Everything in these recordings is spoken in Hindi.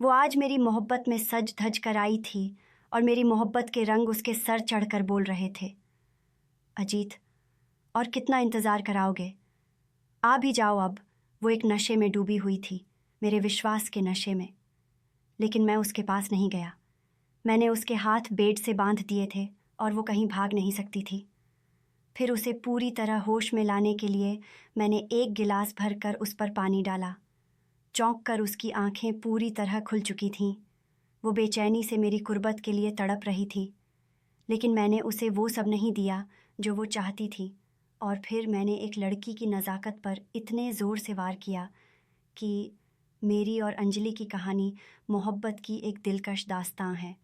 वो आज मेरी मोहब्बत में सज धज कर आई थी और मेरी मोहब्बत के रंग उसके सर चढ़कर बोल रहे थे, अजीत, और कितना इंतज़ार कराओगे? आ भी जाओ अब। वो एक नशे में डूबी हुई थी, मेरे विश्वास के नशे में। लेकिन मैं उसके पास नहीं गया। मैंने उसके हाथ बेड से बांध दिए थे और वो कहीं भाग नहीं सकती थी। फिर उसे पूरी तरह होश में लाने के लिए मैंने एक गिलास भरकर उस पर पानी डाला। चौंक कर उसकी आंखें पूरी तरह खुल चुकी थीं। वो बेचैनी से मेरी कुर्बत के लिए तड़प रही थी, लेकिन मैंने उसे वो सब नहीं दिया जो वो चाहती थी। और फिर मैंने एक लड़की की नज़ाकत पर इतने ज़ोर से वार किया कि मेरी और अंजलि की कहानी मोहब्बत की एक दिलकश दास्तां है।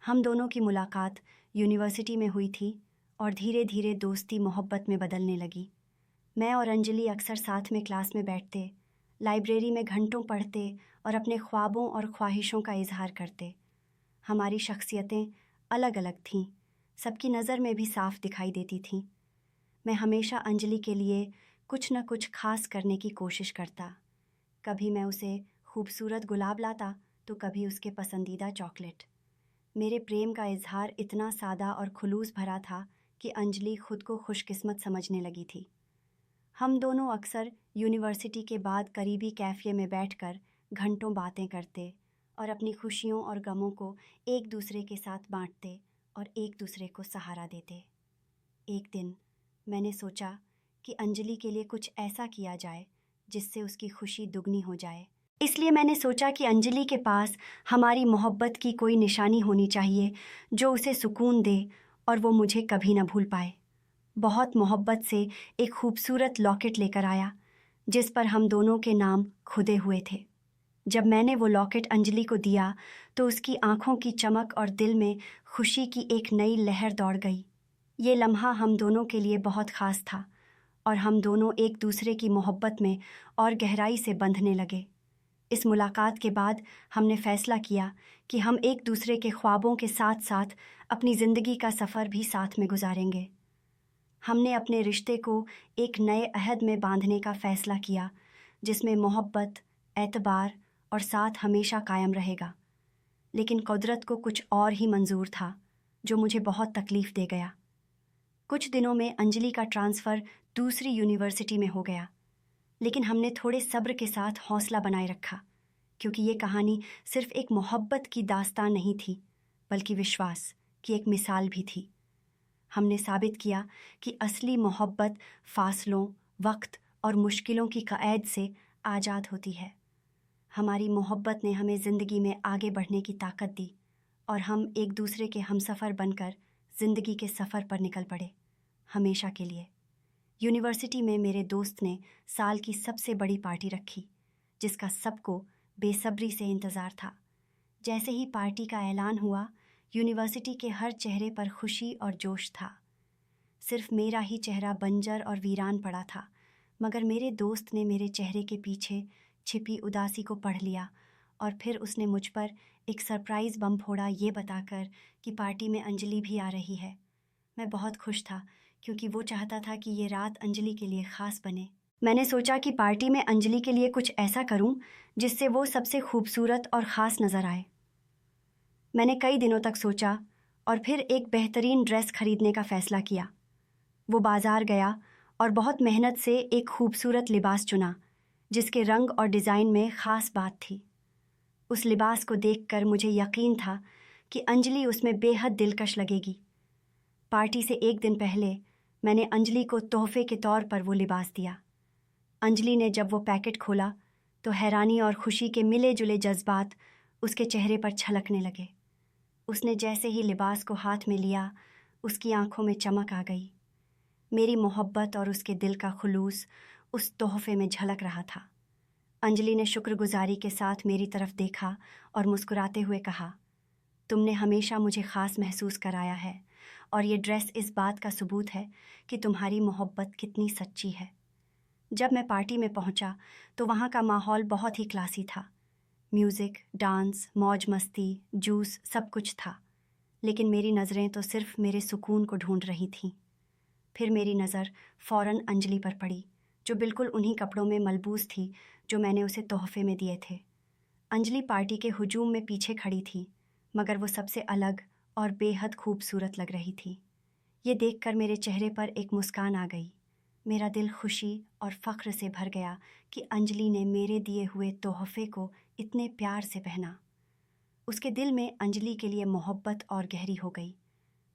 हम दोनों की मुलाकात यूनिवर्सिटी में हुई थी और धीरे धीरे दोस्ती मोहब्बत में बदलने लगी। मैं और अंजलि अक्सर साथ में क्लास में बैठते, लाइब्रेरी में घंटों पढ़ते और अपने ख्वाबों और ख्वाहिशों का इजहार करते। हमारी शख्सियतें अलग अलग थीं, सबकी नज़र में भी साफ दिखाई देती थीं। मैं हमेशा अंजलि के लिए कुछ न कुछ खास करने की कोशिश करता। कभी मैं उसे खूबसूरत गुलाब लाता तो कभी उसके पसंदीदा चॉकलेट। मेरे प्रेम का इजहार इतना सादा और खुलूस भरा था कि अंजलि खुद को खुशकिस्मत समझने लगी थी। हम दोनों अक्सर यूनिवर्सिटी के बाद करीबी कैफ़े में बैठकर घंटों बातें करते और अपनी खुशियों और गमों को एक दूसरे के साथ बांटते और एक दूसरे को सहारा देते। एक दिन मैंने सोचा कि अंजलि के लिए कुछ ऐसा किया जाए जिससे उसकी खुशी दुगनी हो जाए। इसलिए मैंने सोचा कि अंजलि के पास हमारी मोहब्बत की कोई निशानी होनी चाहिए जो उसे सुकून दे और वो मुझे कभी न भूल पाए। बहुत मोहब्बत से एक खूबसूरत लॉकेट लेकर आया जिस पर हम दोनों के नाम खुदे हुए थे। जब मैंने वो लॉकेट अंजलि को दिया तो उसकी आंखों की चमक और दिल में खुशी की एक नई लहर दौड़ गई। ये लम्हा हम दोनों के लिए बहुत ख़ास था और हम दोनों एक दूसरे की मोहब्बत में और गहराई से बंधने लगे। इस मुलाकात के बाद हमने फ़ैसला किया कि हम एक दूसरे के ख्वाबों के साथ साथ अपनी ज़िंदगी का सफ़र भी साथ में गुजारेंगे। हमने अपने रिश्ते को एक नए अहद में बांधने का फ़ैसला किया जिसमें मोहब्बत, एतबार और साथ हमेशा कायम रहेगा। लेकिन कुदरत को कुछ और ही मंजूर था जो मुझे बहुत तकलीफ़ दे गया। कुछ दिनों में अंजलि का ट्रांसफ़र दूसरी यूनिवर्सिटी में हो गया, लेकिन हमने थोड़े सब्र के साथ हौसला बनाए रखा, क्योंकि ये कहानी सिर्फ़ एक मोहब्बत की दास्तान नहीं थी, बल्कि विश्वास की एक मिसाल भी थी। हमने साबित किया कि असली मोहब्बत फासलों, वक्त और मुश्किलों की क़ैद से आज़ाद होती है। हमारी मोहब्बत ने हमें ज़िंदगी में आगे बढ़ने की ताकत दी और हम एक दूसरे के हमसफ़र बनकर ज़िंदगी के सफ़र पर निकल पड़े, हमेशा के लिए। यूनिवर्सिटी में मेरे दोस्त ने साल की सबसे बड़ी पार्टी रखी, जिसका सबको बेसब्री से इंतज़ार था। जैसे ही पार्टी का ऐलान हुआ, यूनिवर्सिटी के हर चेहरे पर खुशी और जोश था। सिर्फ मेरा ही चेहरा बंजर और वीरान पड़ा था, मगर मेरे दोस्त ने मेरे चेहरे के पीछे छिपी उदासी को पढ़ लिया और फिर उसने मुझ पर एक सरप्राइज़ बम फोड़ा, ये बताकर कि पार्टी में अंजलि भी आ रही है। मैं बहुत खुश था क्योंकि वो चाहता था कि ये रात अंजलि के लिए ख़ास बने। मैंने सोचा कि पार्टी में अंजलि के लिए कुछ ऐसा करूं जिससे वो सबसे खूबसूरत और ख़ास नज़र आए। मैंने कई दिनों तक सोचा और फिर एक बेहतरीन ड्रेस खरीदने का फ़ैसला किया। वो बाज़ार गया और बहुत मेहनत से एक खूबसूरत लिबास चुना जिसके रंग और डिज़ाइन में ख़ास बात थी। उस लिबास को देखकर मुझे यकीन था कि अंजलि उसमें बेहद दिलकश लगेगी। पार्टी से एक दिन पहले मैंने अंजलि को तोहफे के तौर पर वो लिबास दिया। अंजलि ने जब वो पैकेट खोला तो हैरानी और खुशी के मिले जुले जज्बात उसके चेहरे पर छलकने लगे। उसने जैसे ही लिबास को हाथ में लिया, उसकी आंखों में चमक आ गई। मेरी मोहब्बत और उसके दिल का खुलूस उस तोहफे में झलक रहा था। अंजलि ने शुक्रगुजारी के साथ मेरी तरफ देखा और मुस्कुराते हुए कहा, तुमने हमेशा मुझे ख़ास महसूस कराया है और ये ड्रेस इस बात का सबूत है कि तुम्हारी मोहब्बत कितनी सच्ची है। जब मैं पार्टी में पहुंचा तो वहाँ का माहौल बहुत ही क्लासी था। म्यूज़िक, डांस, मौज मस्ती, जूस, सब कुछ था। लेकिन मेरी नज़रें तो सिर्फ मेरे सुकून को ढूंढ रही थीं। फिर मेरी नज़र फ़ौरन अंजलि पर पड़ी, जो बिल्कुल उन्हीं कपड़ों में मलबूस थी जो मैंने उसे तोहफे में दिए थे। अंजलि पार्टी के हुजूम में पीछे खड़ी थी, मगर वो सबसे अलग और बेहद खूबसूरत लग रही थी। ये देखकर मेरे चेहरे पर एक मुस्कान आ गई। मेरा दिल खुशी और फ़ख्र से भर गया कि अंजलि ने मेरे दिए हुए तोहफ़े को इतने प्यार से पहना। उसके दिल में अंजलि के लिए मोहब्बत और गहरी हो गई।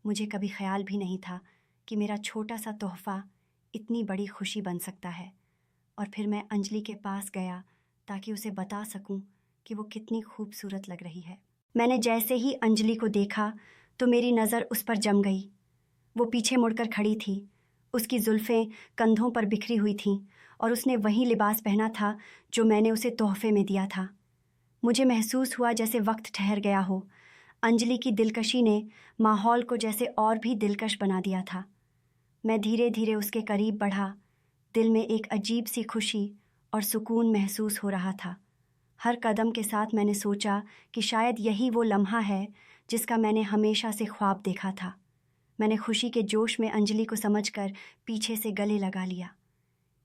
मुझे कभी ख्याल भी नहीं था कि मेरा छोटा सा तोहफ़ा इतनी बड़ी खुशी बन सकता है। और फिर मैं अंजलि के पास गया ताकि उसे बता सकूं कि वो कितनी खूबसूरत लग रही है। मैंने जैसे ही अंजलि को देखा तो मेरी नज़र उस पर जम गई। वो पीछे मुड़कर खड़ी थी। उसकी जुल्फ़ें कंधों पर बिखरी हुई थीं और उसने वही लिबास पहना था जो मैंने उसे तोहफ़े में दिया था। मुझे महसूस हुआ जैसे वक्त ठहर गया हो। अंजलि की दिलकशी ने माहौल को जैसे और भी दिलकश बना दिया था। मैं धीरे धीरे उसके करीब बढ़ा। दिल में एक अजीब सी खुशी और सुकून महसूस हो रहा था। हर कदम के साथ मैंने सोचा कि शायद यही वो लम्हा है जिसका मैंने हमेशा से ख्वाब देखा था। मैंने खुशी के जोश में अंजलि को समझकर पीछे से गले लगा लिया।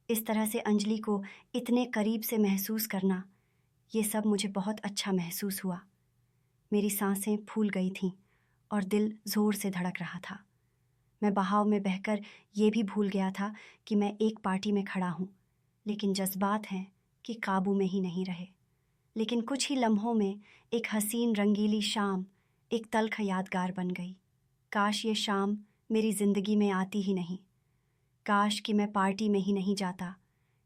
इस तरह से अंजलि को इतने करीब से महसूस करना, ये सब मुझे बहुत अच्छा महसूस हुआ। मेरी सांसें फूल गई थीं और दिल ज़ोर से धड़क रहा था। मैं बहाव में बहकर ये भी भूल गया था कि मैं एक पार्टी में खड़ा हूँ, लेकिन जज्बात हैं कि काबू में ही नहीं रहे। लेकिन कुछ ही लम्हों में एक हसीन रंगीली शाम एक तल्ख यादगार बन गई। काश ये शाम मेरी ज़िंदगी में आती ही नहीं। काश कि मैं पार्टी में ही नहीं जाता,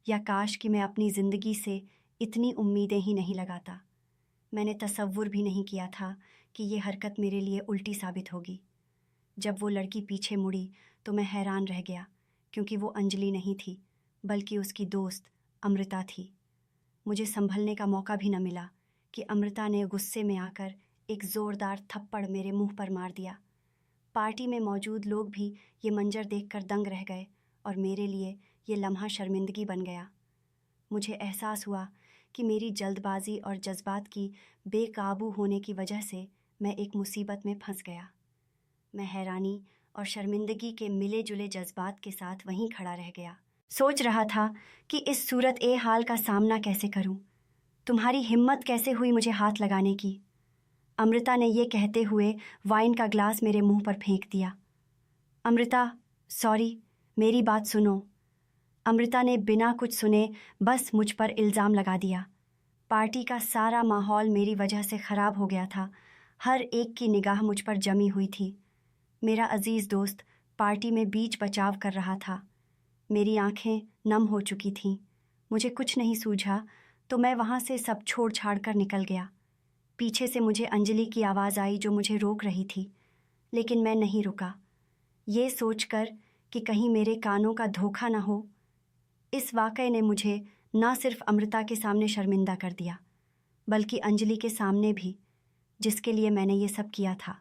या काश कि मैं अपनी ज़िंदगी से इतनी उम्मीदें ही नहीं लगाता। मैंने तसव्वुर भी नहीं किया था कि ये हरकत मेरे लिए उल्टी साबित होगी। जब वो लड़की पीछे मुड़ी तो मैं हैरान रह गया, क्योंकि वो अंजलि नहीं थी बल्कि उसकी दोस्त अमृता थी। मुझे संभलने का मौका भी न मिला कि अमृता ने गुस्से में आकर एक ज़ोरदार थप्पड़ मेरे मुंह पर मार दिया। पार्टी में मौजूद लोग भी ये मंजर देखकर दंग रह गए और मेरे लिए ये लम्हा शर्मिंदगी बन गया। मुझे एहसास हुआ कि मेरी जल्दबाजी और जज्बात की बेकाबू होने की वजह से मैं एक मुसीबत में फंस गया। मैं हैरानी और शर्मिंदगी के मिले जुले जज्बात के साथ वहीं खड़ा रह गया। सोच रहा था कि इस सूरत ए हाल का सामना कैसे करूं। तुम्हारी हिम्मत कैसे हुई मुझे हाथ लगाने की? अमृता ने ये कहते हुए वाइन का ग्लास मेरे मुंह पर फेंक दिया। अमृता, सॉरी, मेरी बात सुनो। अमृता ने बिना कुछ सुने बस मुझ पर इल्ज़ाम लगा दिया। पार्टी का सारा माहौल मेरी वजह से ख़राब हो गया था। हर एक की निगाह मुझ पर जमी हुई थी। मेरा अजीज़ दोस्त पार्टी में बीच बचाव कर रहा था। मेरी आंखें नम हो चुकी थीं। मुझे कुछ नहीं सूझा तो मैं वहाँ से सब छोड़ छाड़ कर निकल गया। पीछे से मुझे अंजलि की आवाज़ आई जो मुझे रोक रही थी, लेकिन मैं नहीं रुका। ये सोचकर कि कहीं मेरे कानों का धोखा न हो। इस वाक़ये ने मुझे न सिर्फ अमृता के सामने शर्मिंदा कर दिया, बल्कि अंजलि के सामने भी, जिसके लिए मैंने ये सब किया था।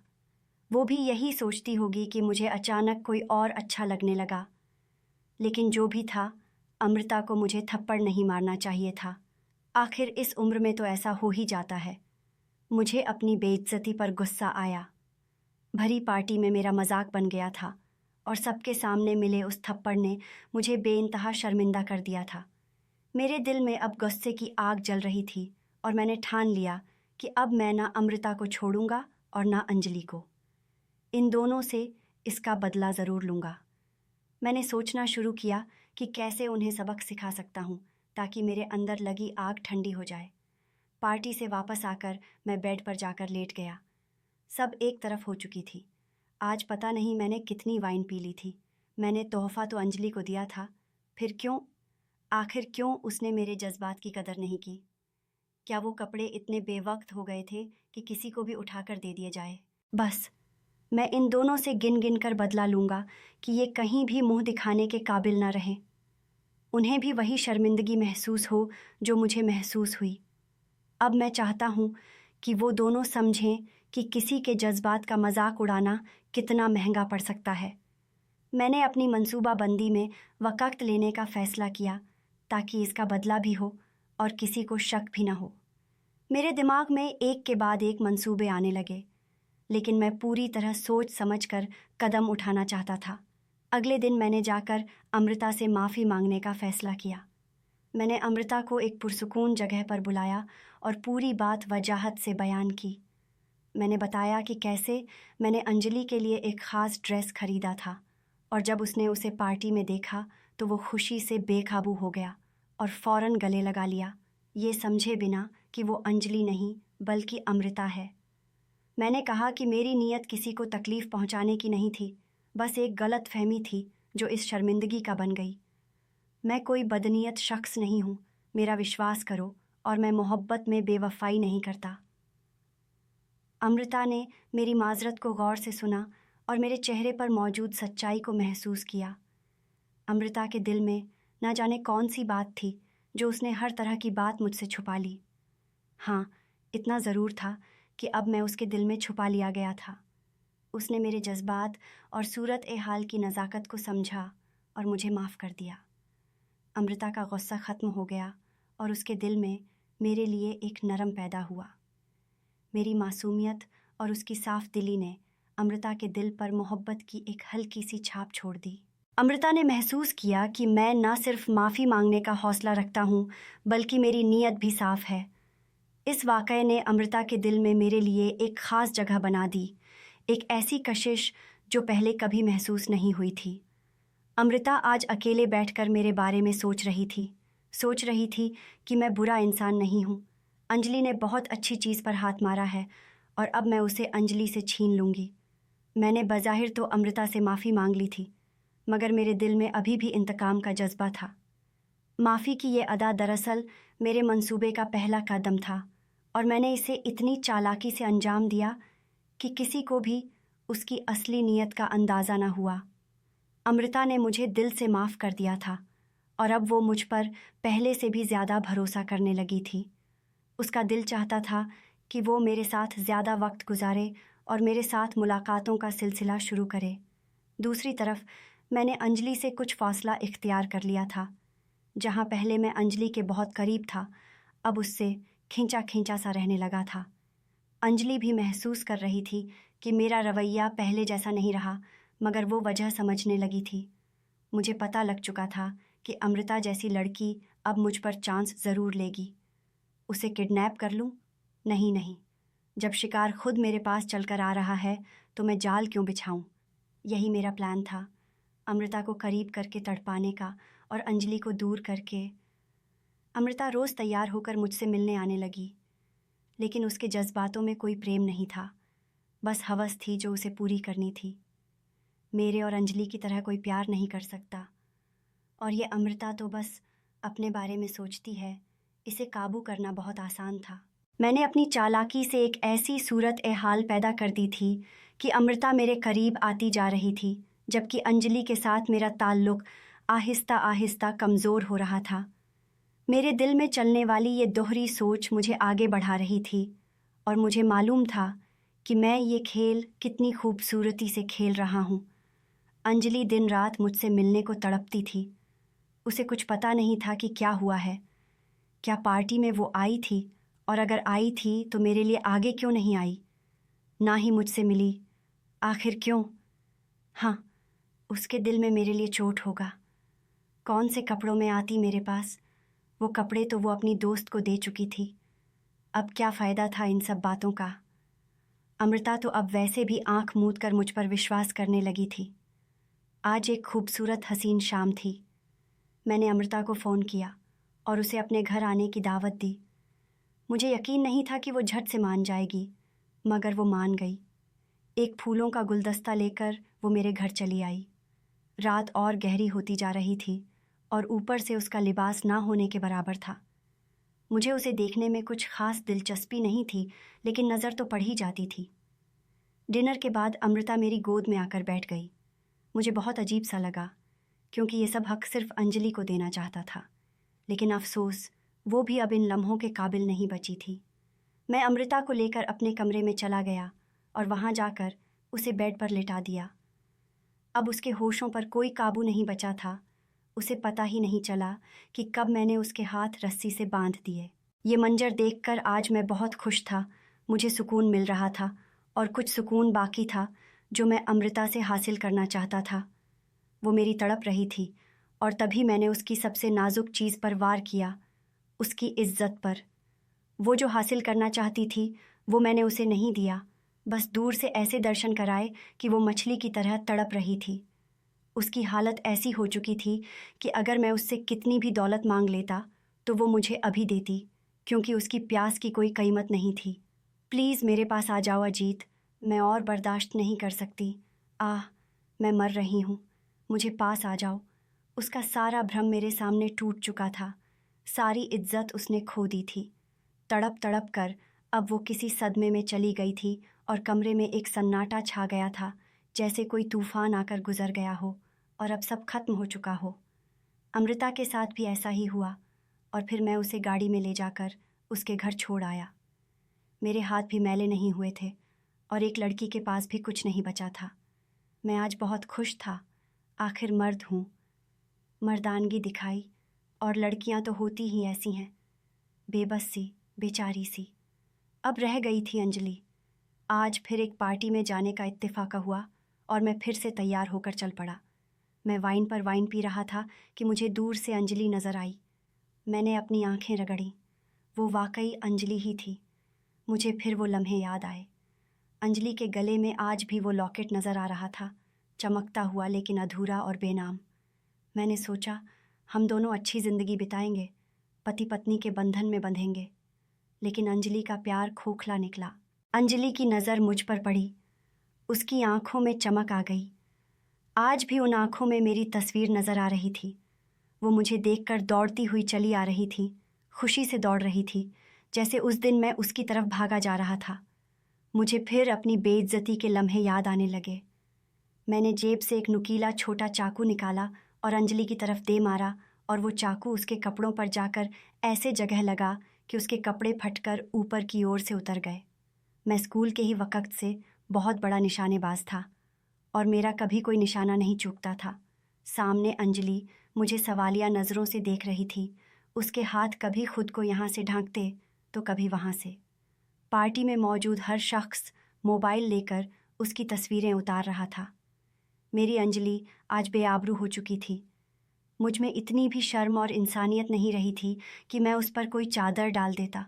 वो भी यही सोचती होगी कि मुझे अचानक कोई और अच्छा लगने लगा। लेकिन जो भी था, अमृता को मुझे थप्पड़ नहीं मारना चाहिए था। आखिर इस उम्र में तो ऐसा हो ही जाता है। मुझे अपनी बेइज्जती पर गुस्सा आया। भरी पार्टी में मेरा मजाक बन गया था और सबके सामने मिले उस थप्पड़ ने मुझे बेइंतहा शर्मिंदा कर दिया था। मेरे दिल में अब गुस्से की आग जल रही थी और मैंने ठान लिया कि अब मैं ना अमृता को छोड़ूंगा और ना अंजलि को। इन दोनों से इसका बदला ज़रूर लूँगा। मैंने सोचना शुरू किया कि कैसे उन्हें सबक सिखा सकता हूँ ताकि मेरे अंदर लगी आग ठंडी हो जाए। पार्टी से वापस आकर मैं बेड पर जाकर लेट गया। सब एक तरफ हो चुकी थी। आज पता नहीं मैंने कितनी वाइन पी ली थी। मैंने तोहफ़ा तो अंजलि को दिया था, फिर क्यों, आखिर क्यों उसने मेरे जज्बात की कदर नहीं की? क्या वो कपड़े इतने बेवक्त हो गए थे कि किसी को भी उठाकर दे दिए जाए? बस मैं इन दोनों से गिन गिन कर बदला लूँगा कि ये कहीं भी मुंह दिखाने के काबिल ना रहें। उन्हें भी वही शर्मिंदगी महसूस हो जो मुझे महसूस हुई। अब मैं चाहता हूँ कि वो दोनों समझें कि किसी के जज्बात का मजाक उड़ाना कितना महंगा पड़ सकता है। मैंने अपनी मंसूबाबंदी में वक़्त लेने का फ़ैसला किया ताकि इसका बदला भी हो और किसी को शक भी ना हो। मेरे दिमाग में एक के बाद एक मंसूबे आने लगे, लेकिन मैं पूरी तरह सोच समझ कर कदम उठाना चाहता था। अगले दिन मैंने जाकर अमृता से माफ़ी मांगने का फ़ैसला किया। मैंने अमृता को एक पुरसुकून जगह पर बुलाया और पूरी बात वजाहत से बयान की। मैंने बताया कि कैसे मैंने अंजलि के लिए एक ख़ास ड्रेस खरीदा था और जब उसने उसे पार्टी में देखा तो वो खुशी से बेकाबू हो गया और फ़ौरन गले लगा लिया, ये समझे बिना कि वो अंजलि नहीं बल्कि अमृता है। मैंने कहा कि मेरी नीयत किसी को तकलीफ़ पहुंचाने की नहीं थी, बस एक गलत फहमी थी जो इस शर्मिंदगी का बन गई। मैं कोई बदनीयत शख्स नहीं हूँ, मेरा विश्वास करो, और मैं मोहब्बत में बेवफाई नहीं करता। अमृता ने मेरी माजरत को गौर से सुना और मेरे चेहरे पर मौजूद सच्चाई को महसूस किया। अमृता के दिल में न जाने कौन सी बात थी जो उसने हर तरह की बात मुझसे छुपा ली। हाँ, इतना ज़रूर था कि अब मैं उसके दिल में छुपा लिया गया था। उसने मेरे जज्बात और सूरत ए हाल की नज़ाकत को समझा और मुझे माफ़ कर दिया। अमृता का गुस्सा ख़त्म हो गया और उसके दिल में मेरे लिए एक नरम पैदा हुआ। मेरी मासूमियत और उसकी साफ दिली ने अमृता के दिल पर मोहब्बत की एक हल्की सी छाप छोड़ दी। अमृता ने महसूस किया कि मैं न सिर्फ माफ़ी मांगने का हौसला रखता हूँ बल्कि मेरी नीयत भी साफ़ है। इस वाक़ये ने अमृता के दिल में मेरे लिए एक ख़ास जगह बना दी, एक ऐसी कशिश जो पहले कभी महसूस नहीं हुई थी। अमृता आज अकेले बैठकर मेरे बारे में सोच रही थी कि मैं बुरा इंसान नहीं हूँ। अंजलि ने बहुत अच्छी चीज़ पर हाथ मारा है और अब मैं उसे अंजलि से छीन लूँगी। मैंने बज़ाहिर तो अमृता से माफ़ी मांग ली थी, मगर मेरे दिल में अभी भी इंतकाम का जज्बा था। माफ़ी की ये अदा दरअसल मेरे मंसूबे का पहला कदम था और मैंने इसे इतनी चालाकी से अंजाम दिया कि किसी को भी उसकी असली नीयत का अंदाज़ा न हुआ। अमृता ने मुझे दिल से माफ़ कर दिया था और अब वो मुझ पर पहले से भी ज़्यादा भरोसा करने लगी थी। उसका दिल चाहता था कि वो मेरे साथ ज़्यादा वक्त गुजारे और मेरे साथ मुलाकातों का सिलसिला शुरू करे। दूसरी तरफ मैंने अंजलि से कुछ फ़ासला इख्तियार कर लिया था। जहाँ पहले मैं अंजलि के बहुत करीब था, अब उससे खींचा खींचा सा रहने लगा था। अंजलि भी महसूस कर रही थी कि मेरा रवैया पहले जैसा नहीं रहा, मगर वो वजह समझने लगी थी। मुझे पता लग चुका था कि अमृता जैसी लड़की अब मुझ पर चांस ज़रूर लेगी। उसे किडनैप कर लूँ? नहीं, जब शिकार खुद मेरे पास चलकर आ रहा है तो मैं जाल क्यों बिछाऊँ? यही मेरा प्लान था, अमृता को करीब करके तड़पाने का और अंजलि को दूर करके। अमृता रोज़ तैयार होकर मुझसे मिलने आने लगी, लेकिन उसके जज्बातों में कोई प्रेम नहीं था, बस हवस थी जो उसे पूरी करनी थी। मेरे और अंजलि की तरह कोई प्यार नहीं कर सकता, और ये अमृता तो बस अपने बारे में सोचती है। इसे काबू करना बहुत आसान था। मैंने अपनी चालाकी से एक ऐसी सूरत ए हाल पैदा कर दी थी कि अमृता मेरे करीब आती जा रही थी, जबकि अंजलि के साथ मेरा ताल्लुक़ आहिस्ता आहिस्ता कमज़ोर हो रहा था। मेरे दिल में चलने वाली ये दोहरी सोच मुझे आगे बढ़ा रही थी और मुझे मालूम था कि मैं ये खेल कितनी खूबसूरती से खेल रहा हूँ। अंजलि दिन रात मुझसे मिलने को तड़पती थी। उसे कुछ पता नहीं था कि क्या हुआ है। क्या पार्टी में वो आई थी, और अगर आई थी तो मेरे लिए आगे क्यों नहीं आई? ना ही मुझसे मिली। आखिर क्यों? हाँ, उसके दिल में मेरे लिए चोट होगा। कौन से कपड़ों में आती मेरे पास? वो कपड़े तो वो अपनी दोस्त को दे चुकी थी। अब क्या फ़ायदा था इन सब बातों का? अमृता तो अब वैसे भी आंख मूंद कर मुझ पर विश्वास करने लगी थी। आज एक खूबसूरत हसीन शाम थी। मैंने अमृता को फ़ोन किया और उसे अपने घर आने की दावत दी। मुझे यकीन नहीं था कि वो झट से मान जाएगी, मगर वो मान गई। एक फूलों का गुलदस्ता लेकर वो मेरे घर चली आई। रात और गहरी होती जा रही थी और ऊपर से उसका लिबास ना होने के बराबर था। मुझे उसे देखने में कुछ ख़ास दिलचस्पी नहीं थी, लेकिन नज़र तो पड़ ही जाती थी। डिनर के बाद अमृता मेरी गोद में आकर बैठ गई। मुझे बहुत अजीब सा लगा, क्योंकि ये सब हक़ सिर्फ़ अंजलि को देना चाहता था, लेकिन अफ़सोस वो भी अब इन लम्हों के काबिल नहीं बची थी। मैं अमृता को लेकर अपने कमरे में चला गया और वहाँ जाकर उसे बेड पर लिटा दिया। अब उसके होशों पर कोई काबू नहीं बचा था। उसे पता ही नहीं चला कि कब मैंने उसके हाथ रस्सी से बांध दिए। ये मंजर देखकर आज मैं बहुत खुश था। मुझे सुकून मिल रहा था और कुछ सुकून बाकी था जो मैं अमृता से हासिल करना चाहता था। वो मेरी तड़प रही थी और तभी मैंने उसकी सबसे नाजुक चीज़ पर वार किया, उसकी इज्जत पर। वो जो हासिल करना चाहती थी वो मैंने उसे नहीं दिया, बस दूर से ऐसे दर्शन कराए कि वो मछली की तरह तड़प रही थी। उसकी हालत ऐसी हो चुकी थी कि अगर मैं उससे कितनी भी दौलत मांग लेता तो वो मुझे अभी देती, क्योंकि उसकी प्यास की कोई कीमत नहीं थी। प्लीज़ मेरे पास आ जाओ अजीत, मैं और बर्दाश्त नहीं कर सकती। आह, मैं मर रही हूँ, मुझे पास आ जाओ। उसका सारा भ्रम मेरे सामने टूट चुका था, सारी इज्जत उसने खो दी थी। तड़प तड़प कर अब वो किसी सदमे में चली गई थी और कमरे में एक सन्नाटा छा गया था, जैसे कोई तूफान आकर गुजर गया हो और अब सब खत्म हो चुका हो। अमृता के साथ भी ऐसा ही हुआ और फिर मैं उसे गाड़ी में ले जाकर उसके घर छोड़ आया। मेरे हाथ भी मैले नहीं हुए थे और एक लड़की के पास भी कुछ नहीं बचा था। मैं आज बहुत खुश था, आखिर मर्द हूँ, मर्दानगी दिखाई। और लड़कियाँ तो होती ही ऐसी हैं, बेबस सी, बेचारी सी। अब रह गई थी अंजलि। आज फिर एक पार्टी में जाने का इत्तेफाक हुआ और मैं फिर से तैयार होकर चल पड़ा। मैं वाइन पर वाइन पी रहा था कि मुझे दूर से अंजलि नज़र आई। मैंने अपनी आंखें रगड़ी, वो वाकई अंजलि ही थी। मुझे फिर वो लम्हे याद आए। अंजलि के गले में आज भी वो लॉकेट नज़र आ रहा था, चमकता हुआ लेकिन अधूरा और बेनाम। मैंने सोचा, हम दोनों अच्छी ज़िंदगी बिताएंगे, पति पत्नी के बंधन में बंधेंगे। लेकिन अंजलि का प्यार खोखला निकला। अंजलि की नज़र मुझ पर पड़ी, उसकी आंखों में चमक आ गई। आज भी उन आंखों में मेरी तस्वीर नज़र आ रही थी। वो मुझे देखकर दौड़ती हुई चली आ रही थी, खुशी से दौड़ रही थी, जैसे उस दिन मैं उसकी तरफ भागा जा रहा था। मुझे फिर अपनी बेइज्जती के लम्हे याद आने लगे। मैंने जेब से एक नुकीला छोटा चाकू निकाला और अंजलि की तरफ दे मारा और वो चाकू उसके कपड़ों पर जाकर ऐसे जगह लगा कि उसके कपड़े फटकर ऊपर की ओर से उतर गए। मैं स्कूल के ही वक्त से बहुत बड़ा निशानेबाज था और मेरा कभी कोई निशाना नहीं चूकता था। सामने अंजलि मुझे सवालिया नज़रों से देख रही थी। उसके हाथ कभी खुद को यहाँ से ढांकते तो कभी वहाँ से। पार्टी में मौजूद हर शख्स मोबाइल लेकर उसकी तस्वीरें उतार रहा था। मेरी अंजलि आज बेआबरू हो चुकी थी। मुझ में इतनी भी शर्म और इंसानियत नहीं रही थी कि मैं उस पर कोई चादर डाल देता।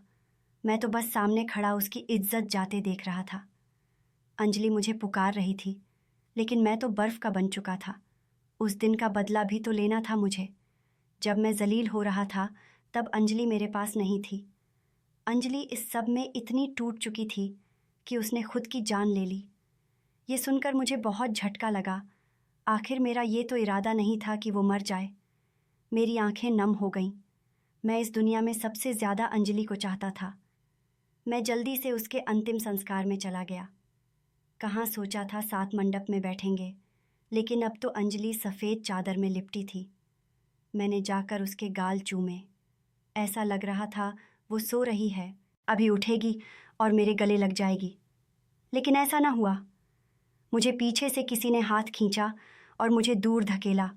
मैं तो बस सामने खड़ा उसकी इज्जत जाते देख रहा था। अंजलि मुझे पुकार रही थी, लेकिन मैं तो बर्फ़ का बन चुका था। उस दिन का बदला भी तो लेना था मुझे। जब मैं जलील हो रहा था तब अंजलि मेरे पास नहीं थी। अंजलि इस सब में इतनी टूट चुकी थी कि उसने खुद की जान ले ली। ये सुनकर मुझे बहुत झटका लगा। आखिर मेरा ये तो इरादा नहीं था कि वो मर जाए। मेरी आंखें नम हो गईं। मैं इस दुनिया में सबसे ज़्यादा अंजलि को चाहता था। मैं जल्दी से उसके अंतिम संस्कार में चला गया। कहाँ सोचा था सात मंडप में बैठेंगे, लेकिन अब तो अंजलि सफ़ेद चादर में लिपटी थी। मैंने जाकर उसके गाल चूमे। ऐसा लग रहा था वो सो रही है, अभी उठेगी और मेरे गले लग जाएगी। लेकिन ऐसा ना हुआ। मुझे पीछे से किसी ने हाथ खींचा और मुझे दूर धकेला।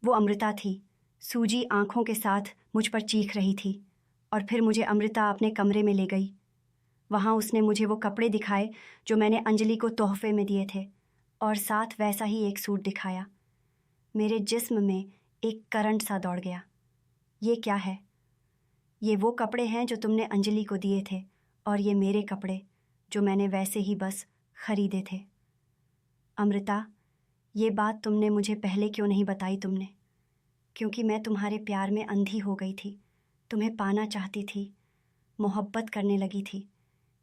वो अमृता थी, सूजी आंखों के साथ मुझ पर चीख रही थी। और फिर मुझे अमृता अपने कमरे में ले गई। वहाँ उसने मुझे वो कपड़े दिखाए जो मैंने अंजलि को तोहफे में दिए थे, और साथ वैसा ही एक सूट दिखाया। मेरे जिस्म में एक करंट सा दौड़ गया। ये क्या है? ये वो कपड़े हैं जो तुमने अंजलि को दिए थे, और ये मेरे कपड़े जो मैंने वैसे ही बस खरीदे थे। अमृता, ये बात तुमने मुझे पहले क्यों नहीं बताई तुमने? क्योंकि मैं तुम्हारे प्यार में अंधी हो गई थी, तुम्हें पाना चाहती थी, मोहब्बत करने लगी थी,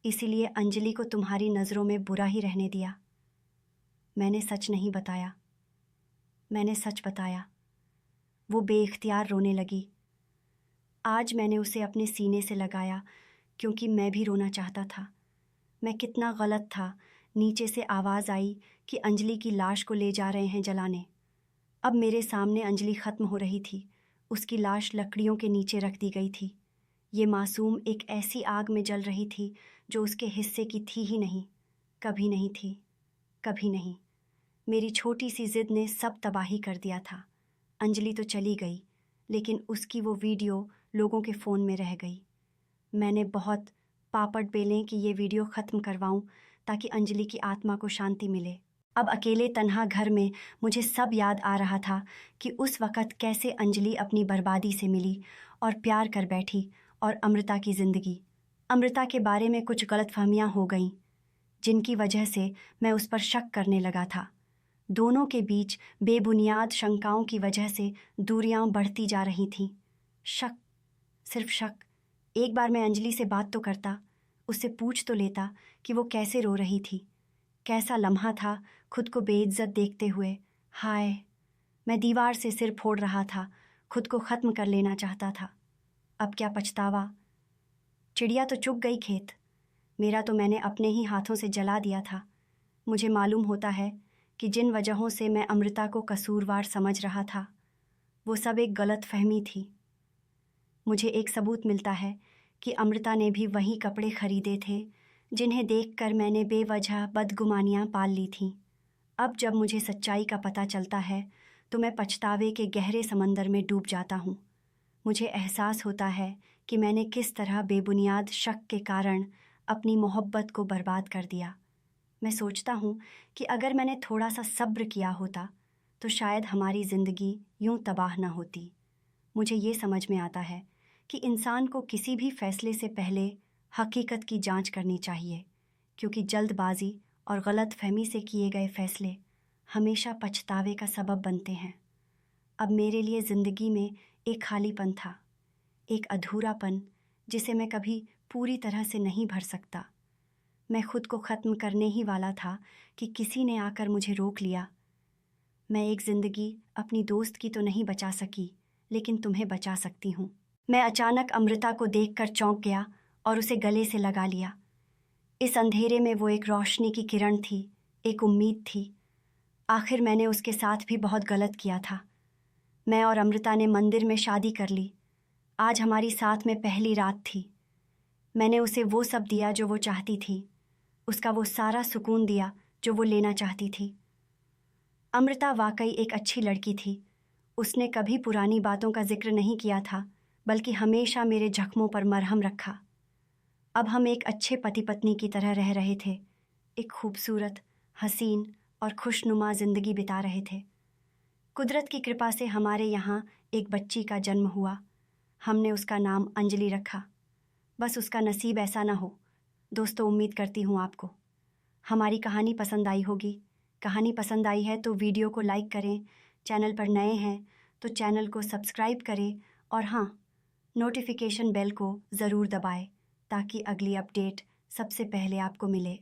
इसीलिए अंजलि को तुम्हारी नज़रों में बुरा ही रहने दिया। मैंने सच नहीं बताया। मैंने सच बताया। वो बेइख्तियार रोने लगी। आज मैंने उसे अपने सीने से लगाया क्योंकि मैं भी रोना चाहता था। मैं कितना गलत था। नीचे से आवाज़ आई कि अंजलि की लाश को ले जा रहे हैं जलाने। अब मेरे सामने अंजलि ख़त्म हो रही थी। उसकी लाश लकड़ियों के नीचे रख दी गई थी। ये मासूम एक ऐसी आग में जल रही थी जो उसके हिस्से की थी ही नहीं, कभी नहीं थी, कभी नहीं। मेरी छोटी सी ज़िद ने सब तबाही कर दिया था। अंजलि तो चली गई, लेकिन उसकी वो वीडियो लोगों के फ़ोन में रह गई। मैंने बहुत पापड़ बेलें कि ये वीडियो ख़त्म करवाऊं ताकि अंजलि की आत्मा को शांति मिले। अब अकेले तन्हा घर में मुझे सब याद आ रहा था कि उस वक़्त कैसे अंजलि अपनी बर्बादी से मिली और प्यार कर बैठी, और अमृता की ज़िंदगी, अमृता के बारे में कुछ गलतफ़हमियाँ हो गईं, जिनकी वजह से मैं उस पर शक करने लगा था। दोनों के बीच बेबुनियाद शंकाओं की वजह से दूरियां बढ़ती जा रही थीं। शक, सिर्फ शक। एक बार मैं अंजलि से बात तो करता, उससे पूछ तो लेता कि वो कैसे रो रही थी। कैसा लम्हा था खुद को बेइज्जत देखते हुए। हाय, मैं दीवार से सिर फोड़ रहा था, खुद को ख़त्म कर लेना चाहता था। अब क्या पछतावा। चिड़िया तो चुग गई खेत, मेरा तो मैंने अपने ही हाथों से जला दिया था। मुझे मालूम होता है कि जिन वजहों से मैं अमृता को कसूरवार समझ रहा था, वो सब एक गलत फहमी थी। मुझे एक सबूत मिलता है कि अमृता ने भी वही कपड़े खरीदे थे जिन्हें देखकर मैंने बेवजह बदगुमानियां पाल ली थीं। अब जब मुझे सच्चाई का पता चलता है तो मैं पछतावे के गहरे समंदर में डूब जाता हूँ। मुझे एहसास होता है कि मैंने किस तरह बेबुनियाद शक के कारण अपनी मोहब्बत को बर्बाद कर दिया। मैं सोचता हूँ कि अगर मैंने थोड़ा सा सब्र किया होता तो शायद हमारी ज़िंदगी यूं तबाह न होती। मुझे ये समझ में आता है कि इंसान को किसी भी फैसले से पहले हकीकत की जांच करनी चाहिए, क्योंकि जल्दबाजी और गलतफहमी से किए गए फैसले हमेशा पछतावे का सबब बनते हैं। अब मेरे लिए ज़िंदगी में एक खालीपन था, एक अधूरापन जिसे मैं कभी पूरी तरह से नहीं भर सकता। मैं खुद को ख़त्म करने ही वाला था कि किसी ने आकर मुझे रोक लिया। मैं एक ज़िंदगी अपनी दोस्त की तो नहीं बचा सकी, लेकिन तुम्हें बचा सकती हूँ। मैं अचानक अमृता को देखकर चौंक गया और उसे गले से लगा लिया। इस अंधेरे में वो एक रोशनी की किरण थी, एक उम्मीद थी। आखिर मैंने उसके साथ भी बहुत गलत किया था। मैं और अमृता ने मंदिर में शादी कर ली। आज हमारी साथ में पहली रात थी। मैंने उसे वो सब दिया जो वो चाहती थी, उसका वो सारा सुकून दिया जो वो लेना चाहती थी। अमृता वाकई एक अच्छी लड़की थी। उसने कभी पुरानी बातों का जिक्र नहीं किया था, बल्कि हमेशा मेरे जख्मों पर मरहम रखा। अब हम एक अच्छे पति पत्नी की तरह रह रहे थे, एक खूबसूरत, हसीन और खुशनुमा ज़िंदगी बिता रहे थे। कुदरत की कृपा से हमारे यहाँ एक बच्ची का जन्म हुआ। हमने उसका नाम अंजलि रखा। बस उसका नसीब ऐसा ना हो। दोस्तों, उम्मीद करती हूँ आपको हमारी कहानी पसंद आई होगी। कहानी पसंद आई है तो वीडियो को लाइक करें, चैनल पर नए हैं तो चैनल को सब्सक्राइब करें, और हाँ, नोटिफिकेशन बेल को ज़रूर दबाएं ताकि अगली अपडेट सबसे पहले आपको मिले।